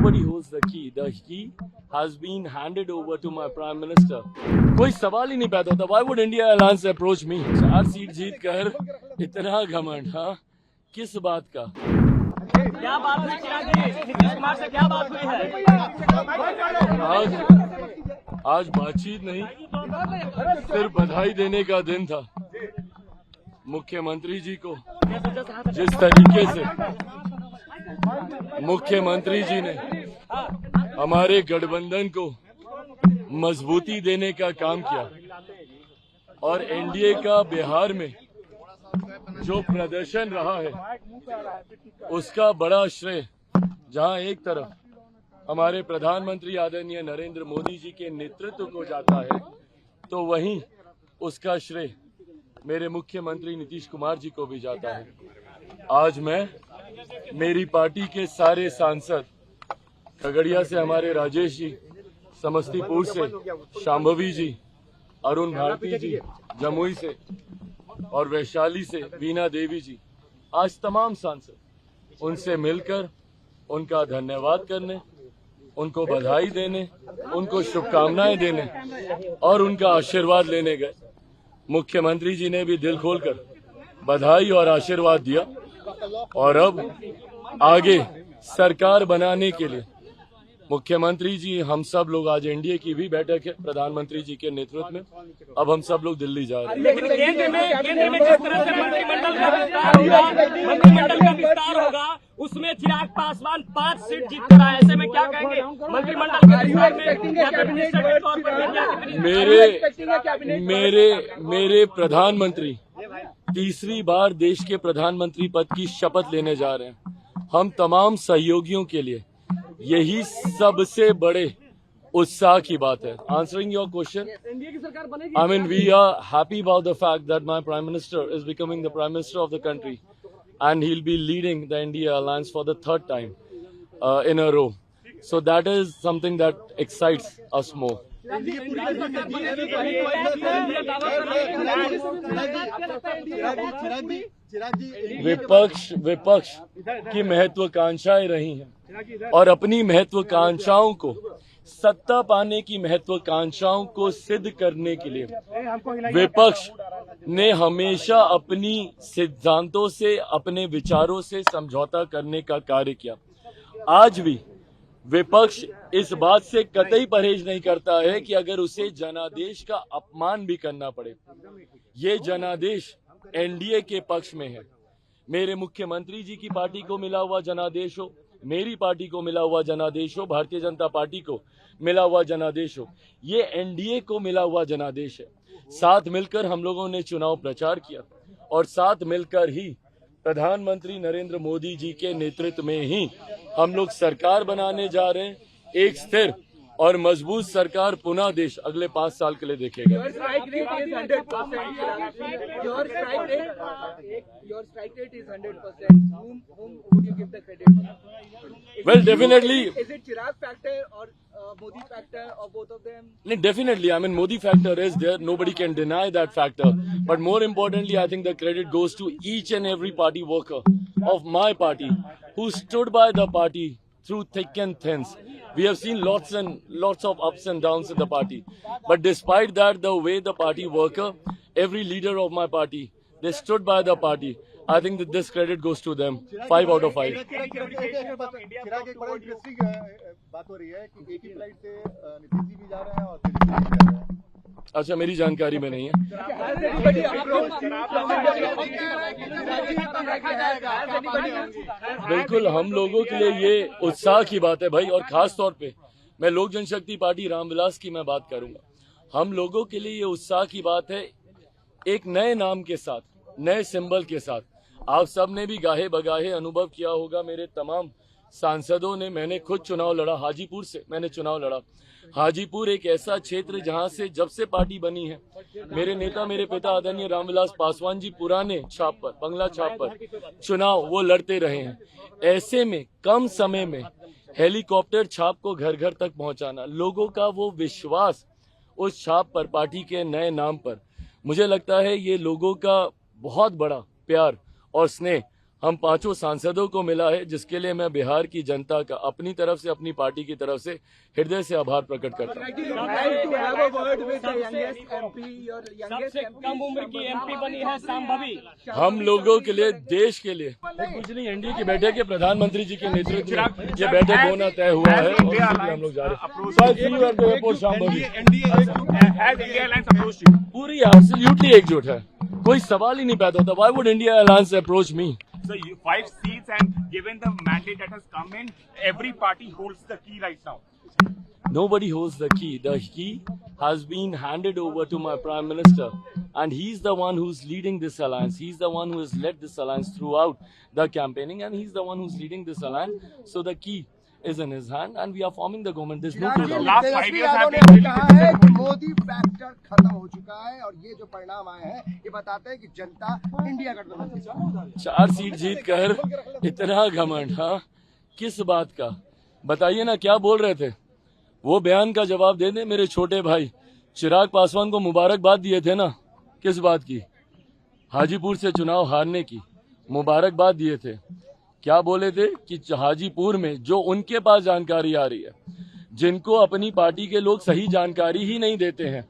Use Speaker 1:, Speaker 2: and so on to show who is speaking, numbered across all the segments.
Speaker 1: nobody holds the key. The key has been handed over to my Prime Minister. कोई सवाल ही नहीं पैदा होता. Why would India Alliance approach me? 4 seat जीत कर इतना घमंड, हाँ, किस बात का?
Speaker 2: क्या बात हुई चिराग जी? नीतीश कुमार से क्या बात हुई है?
Speaker 1: आज बातचीत नहीं, सिर्फ बधाई देने का दिन था. मुख्यमंत्री जी को जिस तरीके से मुख्यमंत्री जी ने हमारे गठबंधन को मजबूती देने का काम किया और एनडीए का बिहार में जो प्रदर्शन रहा है उसका बड़ा श्रेय जहां एक तरफ हमारे प्रधानमंत्री आदरणीय नरेंद्र मोदी जी के नेतृत्व को जाता है, तो वहीं उसका श्रेय मेरे मुख्यमंत्री नीतीश कुमार जी को भी जाता है. आज मैं, मेरी पार्टी के सारे सांसद, खगड़िया से हमारे राजेश जी, समस्तीपुर से शांभवी जी, अरुण भारती जी, जमुई से और वैशाली से वीना देवी जी, आज तमाम सांसद उनसे मिलकर उनका धन्यवाद करने, उनको बधाई देने, उनको शुभकामनाएं देने और उनका आशीर्वाद लेने गए. मुख्यमंत्री जी ने भी दिल खोलकर बधाई और आशीर्वाद दिया और अब आगे सरकार बनाने के लिए मुख्यमंत्री जी, हम सब लोग, आज एनडीए की भी बैठक है प्रधानमंत्री जी के नेतृत्व में, अब हम सब लोग दिल्ली जा रहे हैं.
Speaker 2: लेकिन केंद्र में जिस तरह से मंत्रिमंडल का विस्तार होगा उसमें चिराग पासवान 5 सीट जीत कर आए. ऐसे में क्या कहेंगे मंत्रिमंडल के विस्तार में?
Speaker 1: मेरे प्रधानमंत्री तीसरी बार देश के प्रधानमंत्री पद की शपथ लेने जा रहे हैं. हम तमाम सहयोगियों के लिए यही सबसे बड़े उत्साह की बात है. Answering your question, I mean, we are happy about the fact that my Prime Minister is becoming the Prime Minister of the country and he'll be leading the India Alliance for the 3rd time in a row. So that is something that excites us more. विपक्ष की महत्वाकांक्षाएं रही हैं और अपनी महत्वाकांक्षाओं को, सत्ता पाने की महत्वाकांक्षाओं को सिद्ध करने के लिए विपक्ष ने हमेशा अपनी सिद्धांतों से, अपने विचारों से समझौता करने का कार्य किया. आज भी विपक्ष इस बात से कतई परहेज नहीं करता है कि अगर उसे जनादेश का अपमान भी करना पड़े. ये जनादेश एनडीए के पक्ष में है. मेरे मुख्यमंत्री जी की पार्टी को मिला हुआ जनादेश हो, मेरी पार्टी को मिला हुआ जनादेश हो, भारतीय जनता पार्टी को मिला हुआ जनादेश हो, ये एनडीए को मिला हुआ जनादेश है. साथ मिलकर हम लोगों ने चुनाव प्रचार किया और साथ मिलकर ही प्रधानमंत्री नरेंद्र मोदी जी के नेतृत्व में ही हम लोग सरकार बनाने जा रहे हैं. एक स्थिर और मजबूत सरकार पुनः देश अगले 5 साल के लिए देखेगा.
Speaker 3: Your strike rate is 100%. Your strike rate is 100%. Whom would you give the credit?
Speaker 1: Well, definitely.
Speaker 3: Is it Chirag factor or Modi factor or both of them?
Speaker 1: Definitely. I mean, Modi factor is there. Nobody can deny that factor. But more importantly, I think the credit goes to each and every party worker of my party who stood by the party through thick and thin. We have seen lots of ups and downs in the party. But despite that, the way the party worker, every leader of my party, they stood by the party. I think that this credit goes to them. 5 out of 5.
Speaker 4: चिराग, एक बड़ा interesting बात हो रही है कि एक ही flight से नीतीश जी भी जा रहे हैं और तेजस्वी जी भी जा रहे हैं.
Speaker 1: अच्छा, मेरी जानकारी में नहीं है. बिल्कुल, हम लोगों के लिए ये उत्साह की बात है भाई. और खास तौर पे मैं लोक जनशक्ति पार्टी रामविलास की मैं बात करूंगा. हम लोगों के लिए ये उत्साह की बात है, एक नए नाम के साथ, नए सिंबल के साथ. आप सब ने भी गाहे बगाहे अनुभव किया होगा, मेरे तमाम सांसदों ने. मैंने खुद चुनाव लड़ा, हाजीपुर से मैंने चुनाव लड़ा. हाजीपुर एक ऐसा क्षेत्र जहां से जब से पार्टी बनी है, मेरे नेता, मेरे पिता आदरणीय रामविलास पासवान जी पुराने छाप पर, बंगला छाप पर चुनाव वो लड़ते रहे हैं. ऐसे में कम समय में हेलीकॉप्टर छाप को घर घर तक पहुंचाना, लोगों का वो विश्वास उस छाप पर, पार्टी के नए नाम पर, मुझे लगता है ये लोगों का बहुत बड़ा प्यार और स्नेह हम 5 सांसदों को मिला है, जिसके लिए मैं बिहार की जनता का अपनी तरफ से, अपनी पार्टी की तरफ से हृदय से आभार प्रकट करता हूँ।
Speaker 2: सबसे कम उम्र की MP बनी है शांभवी।
Speaker 1: हम लोगों के लिए, देश के लिए कुछ नहीं, एनडीए की बैठक है, प्रधानमंत्री जी के नेतृत्व में ये बैठक होना तय हुआ है और उसी पे हम लोग जा रहे हैं। शांभवी पूरी एब्सोल्युटली एकजुट है, कोई सवाल ही नहीं पैदा होता। Why would India Alliance approach me?
Speaker 5: So 5 seats, and given the mandate that has come in, every party holds the key right now.
Speaker 1: Nobody holds the key. The key has been handed over to my Prime Minister, and he's the one who's leading this alliance. He's the one who has led this alliance throughout the campaigning, and he's the one who's leading this alliance. So the key is in his hand, and we are forming the government. There's no doubt.
Speaker 5: Last 5 years have
Speaker 6: ने कहा है कि Modi factor खत्म हो चुका है और ये जो परिणाम आए हैं ये बताते हैं कि जनता इंडिया गठबंधन के साथ
Speaker 1: 4 सीट जीत कर इतना घमंड, हाँ, किस बात का? बताइए ना, क्या बोल रहे थे? वो बयान का जवाब दे दे। मेरे छोटे भाई चिराग पासवान को मुबारकबाद दिए थे ना, किस बात की? हाजीपुर से चुनाव हारने की मुबारकबाद दिए थे। क्या बोले थे कि हाजीपुर में जो उनके पास जानकारी आ रही है, जिनको अपनी पार्टी के लोग सही जानकारी ही नहीं देते हैं,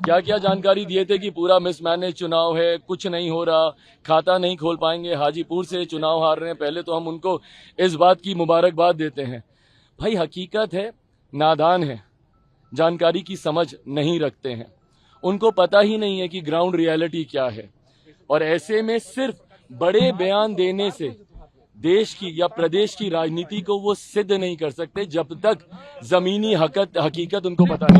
Speaker 1: क्या क्या जानकारी दिए थे कि पूरा मिसमैनेज चुनाव है, कुछ नहीं हो रहा, खाता नहीं खोल पाएंगे, हाजीपुर से चुनाव हार रहे हैं। पहले तो हम उनको इस बात की मुबारकबाद देते हैं। भाई हकीकत है, नादान है, जानकारी की समझ नहीं रखते हैं, उनको पता ही नहीं है कि ग्राउंड रियलिटी क्या है। और ऐसे में सिर्फ बड़े बयान देने से देश की या प्रदेश की राजनीति को वो सिद्ध नहीं कर सकते, जब तक जमीनी हकीकत उनको पता नहीं।